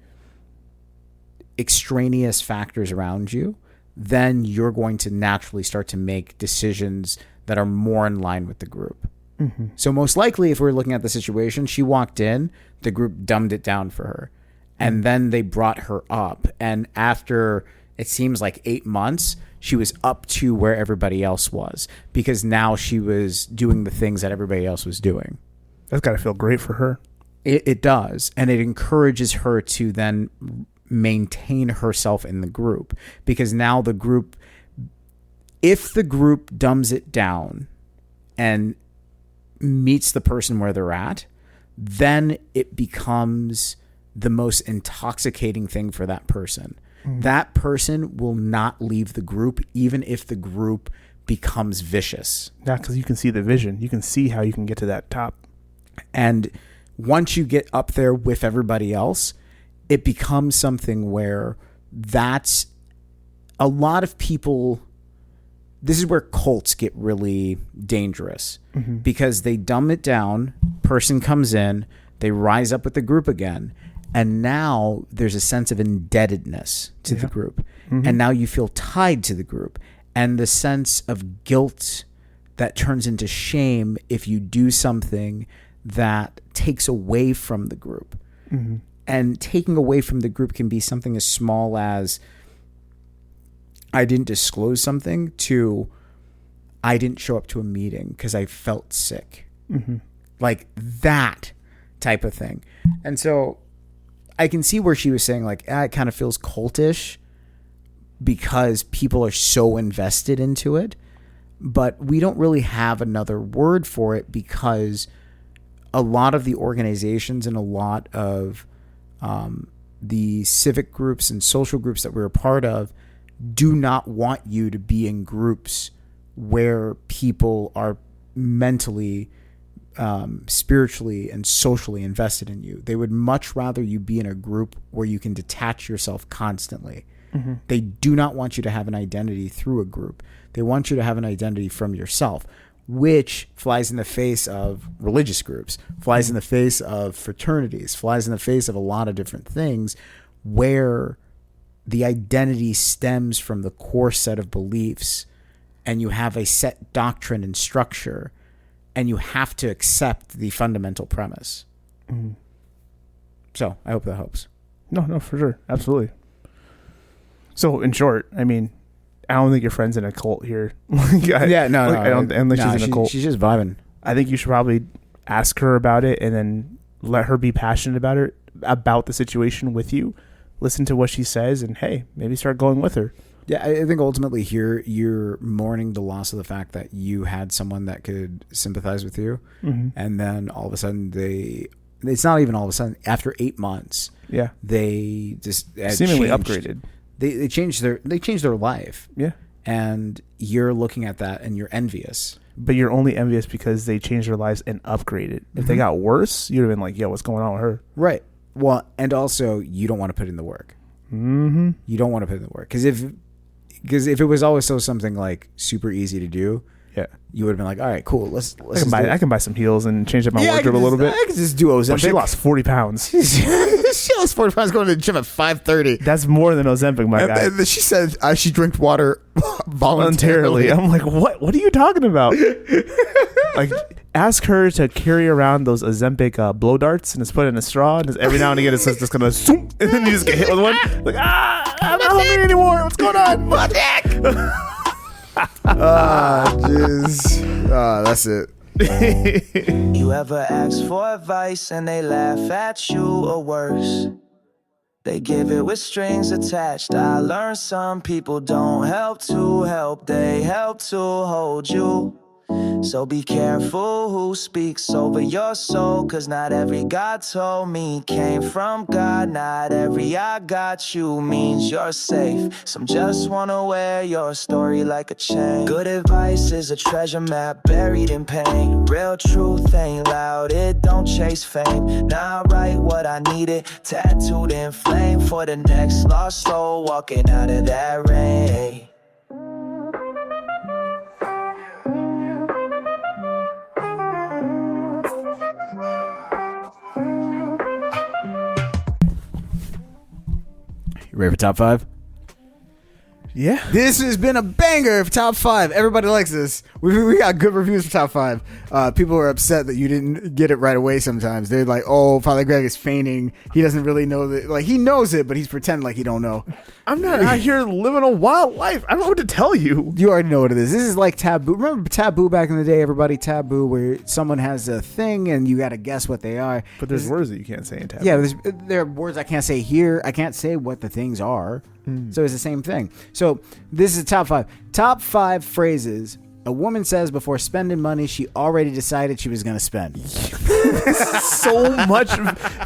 S3: extraneous factors around you, then you're going to naturally start to make decisions that are more in line with the group. So most likely, if we're looking at the situation, she walked in, the group dumbed it down for her, and then they brought her up. And after, it seems like 8 months, she was up to where everybody else was, because now she was doing the things that everybody else was doing.
S4: That's got to feel great for her.
S3: It does. And it encourages her to then maintain herself in the group, because now the group, if the group dumbs it down and meets the person where they're at, then it becomes the most intoxicating thing for that person. That person will not leave the group, even if the group becomes vicious.
S4: Yeah, because you can see the vision. You can see how you can get to that top.
S3: And once you get up there with everybody else, it becomes something where that's a lot of people. This is where cults get really dangerous, because they dumb it down. Person comes in, they rise up with the group again. And now there's a sense of indebtedness to the group. And now you feel tied to the group. And the sense of guilt that turns into shame if you do something that takes away from the group. And taking away from the group can be something as small as, I didn't disclose something, to I didn't show up to a meeting because I felt sick. Like that type of thing. And so I can see where she was saying, like, it kind of feels cultish because people are so invested into it. But we don't really have another word for it, because a lot of the organizations and a lot of the civic groups and social groups that we're a part of do not want you to be in groups where people are mentally, spiritually, and socially invested in you. They would much rather you be in a group where you can detach yourself constantly. They do not want you to have an identity through a group. They want you to have an identity from yourself, which flies in the face of religious groups, flies in the face of fraternities, flies in the face of a lot of different things, where the identity stems from the core set of beliefs, and you have a set doctrine and structure, and you have to accept the fundamental premise. So I hope that helps.
S4: No, for sure. Absolutely. So in short, I mean, I don't think your friend's in a cult here.
S3: I don't
S4: think she's in a cult.
S3: She's just vibing.
S4: I think you should probably ask her about it, and then let her be passionate about the situation with you. Listen to what she says, and hey, maybe start going with her.
S3: Yeah, I think ultimately here you're mourning the loss of the fact that you had someone that could sympathize with you, and then all of a sudden it's not even all of a sudden, after 8 months, they just
S4: seemingly upgraded.
S3: They changed their life.
S4: Yeah.
S3: And you're looking at that and you're envious.
S4: But you're only envious because they changed their lives and upgraded. If they got worse, you'd have been like, yo, what's going on with her?
S3: Right. Well, and also you don't want to put in the work. You don't want to put in the work. Because if it was always something like super easy to do, you would have been like, all right, cool.
S4: I can buy some heels and change up my wardrobe a little bit.
S3: I could just do Ozempic.
S4: But she lost 40 pounds.
S3: She lost 40 pounds going to the gym at 5:30.
S4: That's more than Ozempic, my guy.
S3: And she said she drank water voluntarily.
S4: I'm like, what are you talking about? Like, ask her to carry around those Ozempic blow darts and just put it in a straw, and just every now and again it's just gonna zoom, and then you just get hit with one. Like, I'm not hungry anymore. What's going on? What the heck?
S3: Jeez. That's it.
S6: You ever ask for advice and they laugh at you, or worse, they give it with strings attached? I learned some people don't help to help, they help to hold you. So be careful who speaks over your soul, cause not every God told me came from God. Not every I got you means you're safe. Some just wanna wear your story like a chain. Good advice is a treasure map buried in pain. Real truth ain't loud, it don't chase fame. Now I write what I needed, tattooed in flame for the next lost soul walking out of that rain.
S3: You ready for top 5?
S4: Yeah.
S3: This has been a banger of top 5. Everybody likes this. We got good reviews for top 5. People are upset that you didn't get it right away sometimes. They're like, oh, Father Greg is feigning. He doesn't really know that. Like, he knows it, but he's pretending like he don't know.
S4: I'm not out here living a wild life. I don't know what to tell you.
S3: You already know what it is. This is like Taboo. Remember Taboo back in the day, everybody? Taboo, where someone has a thing and you got to guess what they are.
S4: But there's words that you can't say in Taboo.
S3: Yeah, there are words I can't say here. I can't say what the things are. So it's the same thing. So this is top 5. Top 5 phrases a woman says before spending money she already decided she was going to spend.
S4: So much.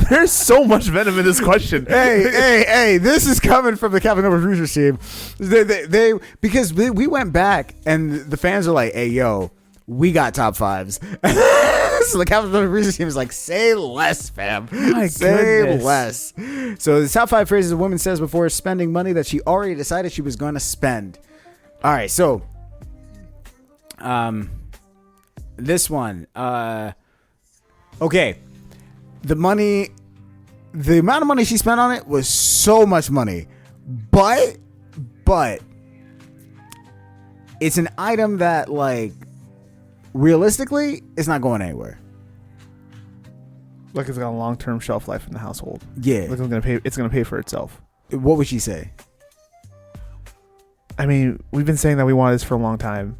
S4: There's so much venom in this question.
S3: Hey, this is coming from the Captain Over Cruisers team. They because we went back and the fans are like, hey, yo, we got top 5s. So the Captain Over Cruisers team is like, say less, fam. Say
S4: goodness.
S3: less. So the top 5 phrases a woman says before spending money that she already decided she was going to spend. All right, so this one, okay, the amount of money she spent on it was so much money, but it's an item that, like, realistically, it's not going anywhere.
S4: Like it's got a long-term shelf life in the household.
S3: Yeah.
S4: Like it's gonna pay for itself.
S3: What would she say?
S4: I mean, we've been saying that we wanted this for a long time.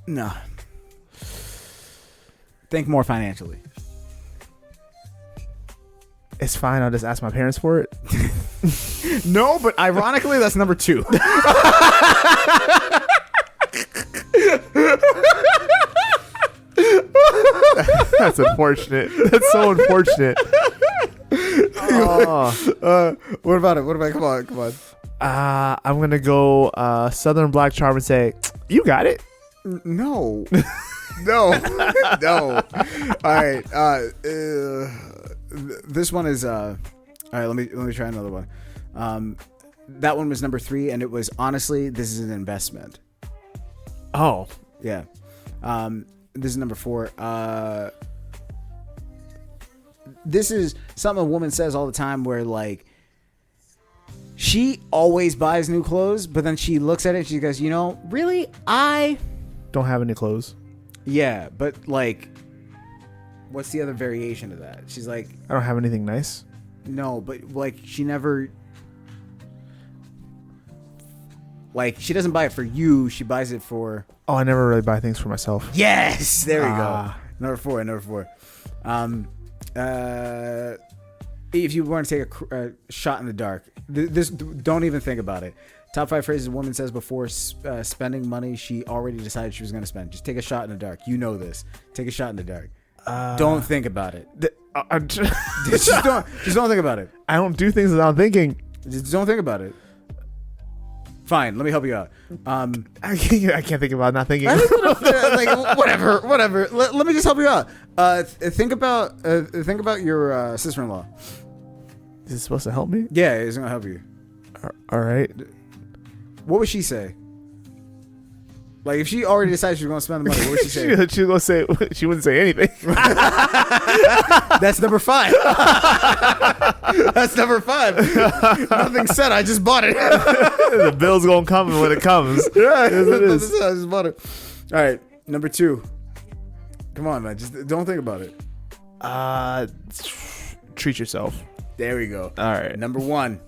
S3: No. Think more financially.
S4: It's fine. I'll just ask my parents for it.
S3: No, but ironically, that's number 2.
S4: That's unfortunate. That's so unfortunate.
S3: What about it? Come on.
S4: I'm gonna go Southern Black Charm and say, "You got it."
S3: No. No. All right. This one is all right, let me try another one. That one was number 3 and it was, honestly, this is an investment.
S4: Oh,
S3: Yeah. This is number 4. This is something a woman says all the time where, like, she always buys new clothes, but then she looks at it and she goes, you know, really? I
S4: don't have any clothes.
S3: Yeah, but, like, what's the other variation of that? She's like,
S4: I don't have anything nice.
S3: no, but, like, she never, like, she doesn't buy it for you. She buys it for,
S4: Oh, I never really buy things for myself.
S3: yes, there we go.
S4: Ah.
S3: Number 4. If you want to take a shot in the dark, this don't even think about it. Top 5 phrases a woman says before spending money she already decided she was going to spend. Just take a shot in the dark. You know this. Take a shot in the dark. Don't think about it. just don't think about it.
S4: I don't do things without thinking.
S3: Just don't think about it. Fine, let me help you out.
S4: I can't think about not thinking.
S3: Like, whatever. Let me just help you out. Think about your sister-in-law.
S4: Is this supposed to help me?
S3: Yeah, it's gonna help you.
S4: All right.
S3: What would she say? Like, if she already decided she was gonna spend the money, what would she say?
S4: She was gonna say she wouldn't say anything.
S3: That's number 5. That's number 5. Nothing said. I just bought it.
S4: The bill's gonna come when it comes.
S3: Yeah,
S4: it is.
S3: I just bought it. All right, number 2. Come on, man. Just don't think about it.
S4: Treat yourself.
S3: There we go.
S4: All right.
S3: Number 1.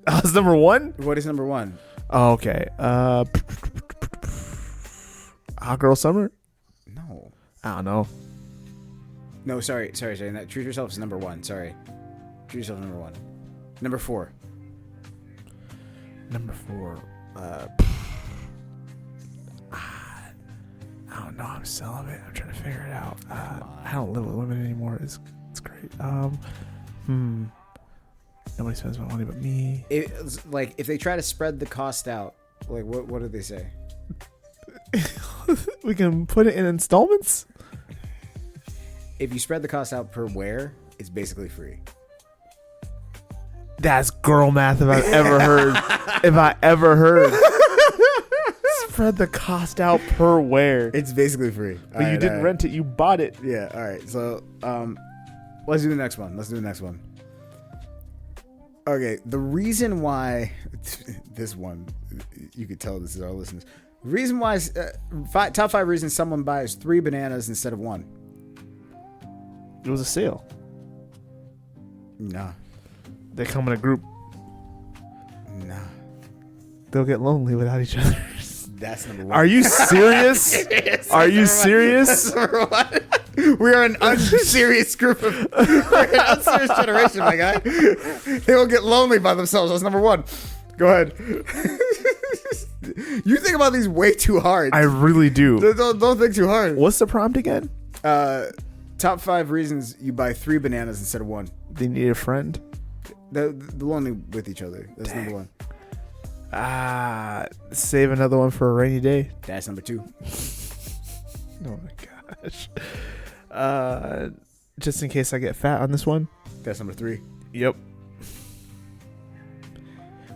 S4: That's number 1.
S3: What is number 1?
S4: Oh, okay. Hot girl summer.
S3: No.
S4: I don't know.
S3: No, sorry. That treat yourself is number 1. Sorry. Treat yourself number 1. Number 4.
S4: Number 4. I I don't know. I'm celibate. I'm trying to figure it out. I don't live with women anymore. It's great. Nobody spends my money but me.
S3: It's like if they try to spread the cost out, like what do they say?
S4: We can put it in installments.
S3: If you spread the cost out per wear, it's basically free.
S4: That's girl math if I've ever heard. If I ever heard. Spread the cost out per wear.
S3: It's basically free.
S4: But you didn't rent it. You bought it.
S3: Yeah. All right. So let's do the next one. Okay. The reason why this one, you could tell this is our listeners. The reason why top 5 reasons someone buys 3 bananas instead of 1.
S4: It was a sale.
S3: Nah.
S4: They come in a group.
S3: Nah.
S4: They'll get lonely without each other.
S3: That's number 1.
S4: Are you serious? Are you serious?
S3: That's number 1. We are an unserious group of we're an unserious generation, my guy. They will get lonely by themselves. That's number 1. Go ahead. You think about these way too hard.
S4: I really do.
S3: Don't think too hard.
S4: What's the prompt again?
S3: Top 5 reasons you buy 3 bananas instead of 1.
S4: They need a friend.
S3: They're lonely with each other. That's number 1.
S4: Save another one for a rainy day.
S3: That's number 2.
S4: Oh my gosh. Just in case I get fat on this one.
S3: That's number 3.
S4: Yep.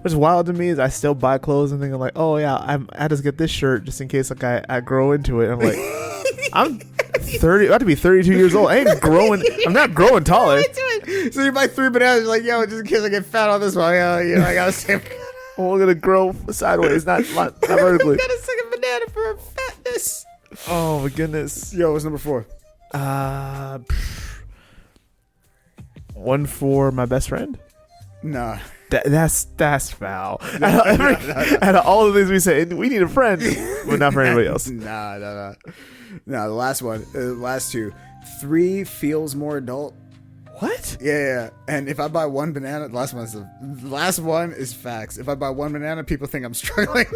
S4: What's wild to me is I still buy clothes and think I'm like, oh yeah, I just get this shirt just in case like I grow into it. I'm like, I'm 30, about to be 32 years old. I ain't growing. I'm not growing taller.
S3: So you buy 3 bananas, you're like, yo, just in case I get fat on this one, I gotta save.
S4: Well, we're gonna grow sideways, not vertically.
S3: Got a second banana for fatness.
S4: Oh my goodness.
S3: Yo, what's number 4?
S4: One for my best friend.
S3: Nah.
S4: That's foul. Out of all the things we say, we need a friend, but not for anybody else.
S3: Nah. The last one, last 2. 3 feels more adult.
S4: What?
S3: Yeah. And if I buy 1 banana, the last one is facts. If I buy 1 banana, people think I'm struggling.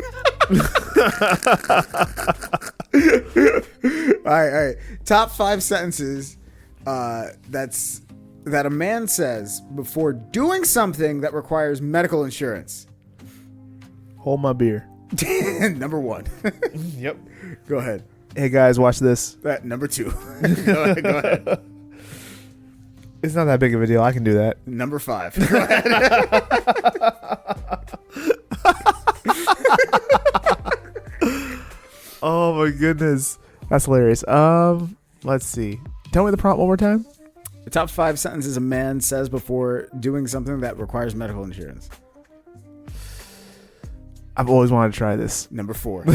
S3: All right. Top 5 sentences that a man says before doing something that requires medical insurance.
S4: Hold my beer.
S3: Number 1.
S4: Yep.
S3: Go ahead.
S4: Hey guys, watch this.
S3: Number 2. Go ahead.
S4: It's not that big of a deal. I can do that.
S3: Number 5. Go ahead.
S4: Oh my goodness. That's hilarious. Let's see. Tell me the prompt one more time.
S3: The top 5 sentences a man says before doing something that requires medical insurance.
S4: I've always wanted to try this.
S3: Number 4. You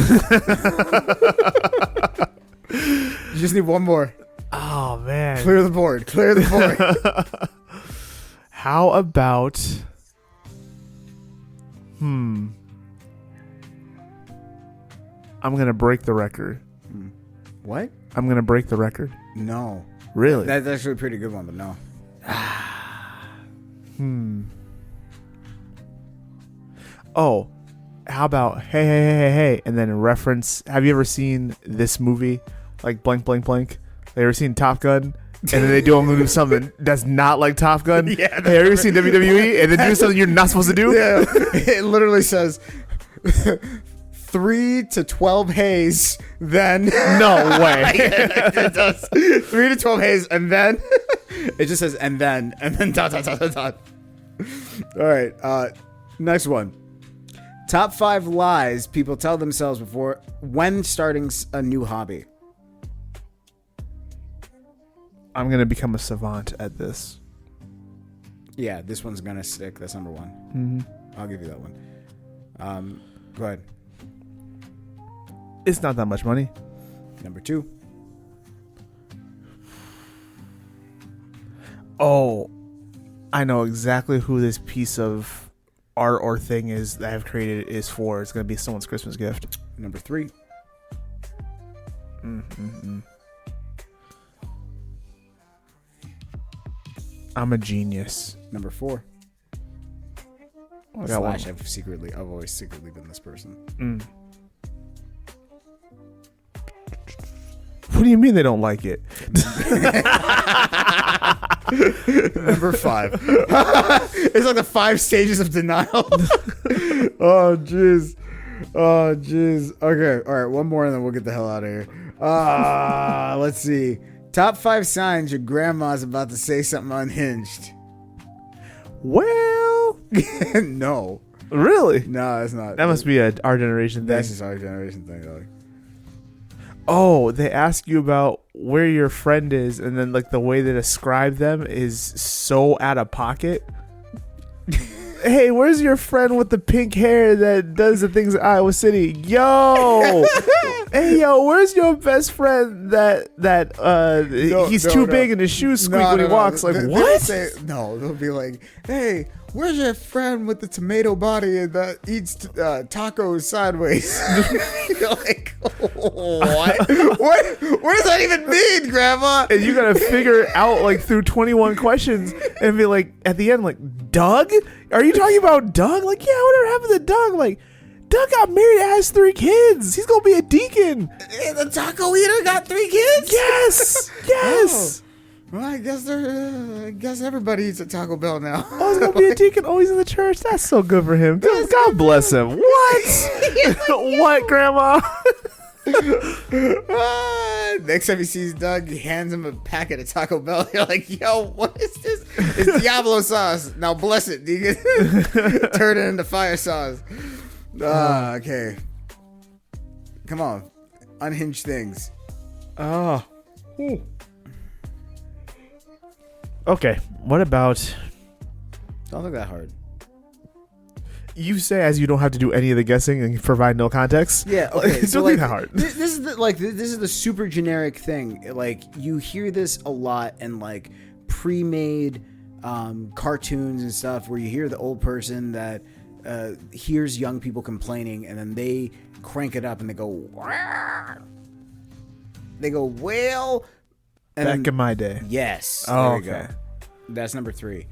S3: just need 1 more.
S4: Oh man.
S3: Clear the board.
S4: How about I'm gonna break the record.
S3: What?
S4: I'm gonna break the record.
S3: No.
S4: Really?
S3: That's actually a pretty good one, but no.
S4: Oh, how about hey, and then reference. Have you ever seen this movie, like blank? Have you ever seen Top Gun? And then they do something that's not like Top Gun. Yeah. Hey, have you ever seen WWE? And then do something you're not supposed to do.
S3: Yeah. It literally says 3 to 12 haze, then
S4: No way.
S3: it does. 3 to 12 haze, and then it just says and then dot. All right. Next one. Top 5 lies people tell themselves when starting a new hobby.
S4: I'm gonna become a savant at this.
S3: Yeah, this one's gonna stick. That's number 1.
S4: Mm-hmm.
S3: I'll give you that one. Go ahead.
S4: It's not that much money.
S3: Number 2.
S4: Oh, I know exactly who this piece of art or thing is that I've created is for. It's gonna be someone's Christmas gift.
S3: Number 3.
S4: I'm a genius.
S3: Number 4.
S4: I got one.
S3: Slash, I've always secretly been this person.
S4: What do you mean they don't like it?
S3: Number 5. It's like the 5 stages of denial. Oh, jeez. Oh, jeez. Okay. All right. One more and then we'll get the hell out of here. Let's see. Top 5 signs your grandma's about to say something unhinged.
S4: Well,
S3: No.
S4: really?
S3: No, it's not.
S4: That must be our generation thing.
S3: That's just our generation thing, dog.
S4: Oh, they ask you about where your friend is, and then like the way they describe them is so out of pocket. Hey, where's your friend with the pink hair that does the things at Iowa City? Yo, hey, yo, where's your best friend that he's too big and his shoes squeak when he walks? Like, what?
S3: They'll be like, hey, where's your friend with the tomato body that eats tacos sideways? You're like, what? What does that even mean, Grandma?
S4: And you gotta figure out like through 21 questions and be like at the end like, Doug? Are you talking about Doug? Like, yeah, whatever happened to Doug? Like, Doug got married and has 3 kids. He's gonna be a deacon.
S3: And the taco eater got 3 kids?
S4: Yes. Yes.
S3: Oh. Well, I guess everybody eats at Taco Bell now.
S4: Oh, he's gonna be a deacon. Oh, he's in the church. That's so good for him. God bless him. What? What, Grandma?
S3: Next time he sees Doug, he hands him a packet of Taco Bell. You're like, yo, what is this? It's Diablo sauce. Now bless it, deacon. Turn it into fire sauce. Okay. Come on. Unhinged things.
S4: Oh. Okay. What about...
S3: Don't think that hard.
S4: You say as you don't have to do any of the guessing and provide no context.
S3: Yeah, okay.
S4: It's
S3: So
S4: really
S3: like,
S4: that hard.
S3: This is the super generic thing. Like, you hear this a lot in like pre-made cartoons and stuff, where you hear the old person that hears young people complaining, and then they crank it up and they go, "Wah!" They go, well, and
S4: Back in my day.
S3: yes.
S4: Oh,
S3: there we
S4: okay.
S3: go. That's number 3.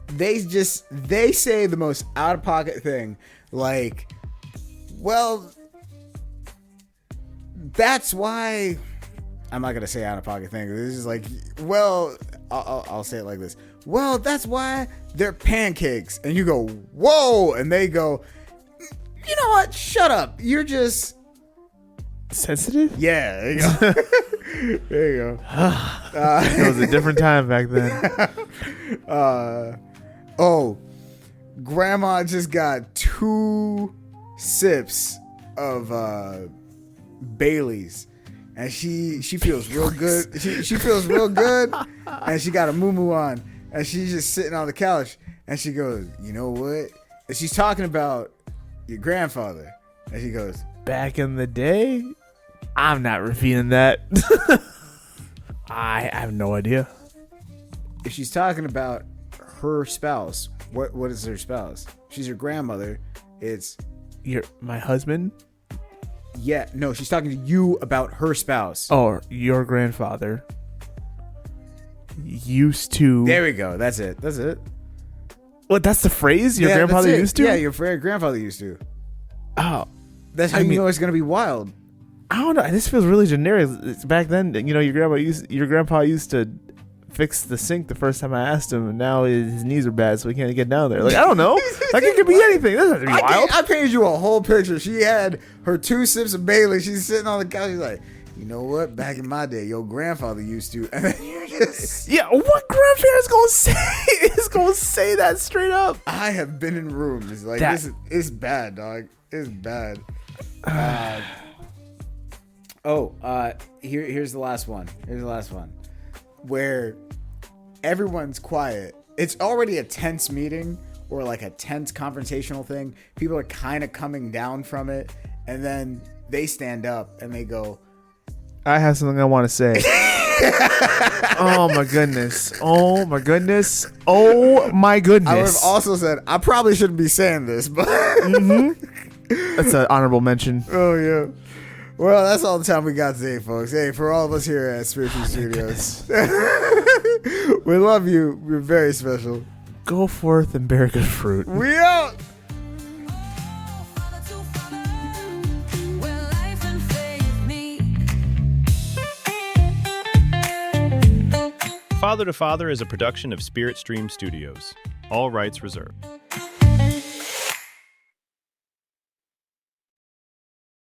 S3: They say the most out of pocket thing, like, well, that's why. I'm not gonna say out of pocket thing. This is like, well, I'll say it like this. Well, that's why they're pancakes, and you go, whoa, and they go, you know what? Shut up. You're just
S4: Sensitive?
S3: yeah. There you go. There you go.
S4: It was a different time back then.
S3: Oh, Grandma just got 2 sips of Bailey's, and she feels real good. She feels real good, and she got a moo-moo on, and she's just sitting on the couch, and she goes, you know what? And she's talking about your grandfather, and she goes,
S4: Back in the day, I'm not repeating that. I have no idea.
S3: if she's talking about her spouse, what is her spouse? She's her grandmother. It's
S4: My husband?
S3: yeah, no, she's talking to you about her spouse.
S4: Oh, your grandfather used to.
S3: There we go. That's it. That's it.
S4: What? That's the phrase your
S3: Yeah,
S4: grandfather
S3: that's it.
S4: used to?
S3: Yeah, your grandfather used to.
S4: Oh,
S3: That's how
S4: I
S3: you
S4: mean-
S3: know it's gonna be wild.
S4: I don't know. This feels really generic. It's back then, your grandpa used to fix the sink the first time I asked him, and now his knees are bad, so he can't get down there. Like, I don't know. Like, it could be anything. This doesn't have to be wild.
S3: I painted you a whole picture. She had her 2 sips of Bailey. She's sitting on the couch. She's like, you know what? Back in my day, your grandfather used to. And then you just,
S4: Yeah, what grandparent's gonna say that straight up?
S3: I have been in rooms like
S4: That-
S3: this. It's bad, dog. It's bad. Here's the last one. Here's the last one, where everyone's quiet. It's already a tense meeting or like a tense confrontational thing. People are kind of coming down from it, and then they stand up and they go,
S4: I have something I want to say. Oh my goodness. Oh my goodness. Oh my goodness.
S3: I would have also said, I probably shouldn't be saying this, but
S4: That's an honorable mention.
S3: oh yeah. Well, that's all the time we got today, folks. Hey, for all of us here at Spiritual Studios, we love you. You're very special.
S4: Go forth and bear good fruit.
S3: We out.
S2: Where life and faith
S7: Father to Father is a production of Spirit Stream Studios. All rights reserved.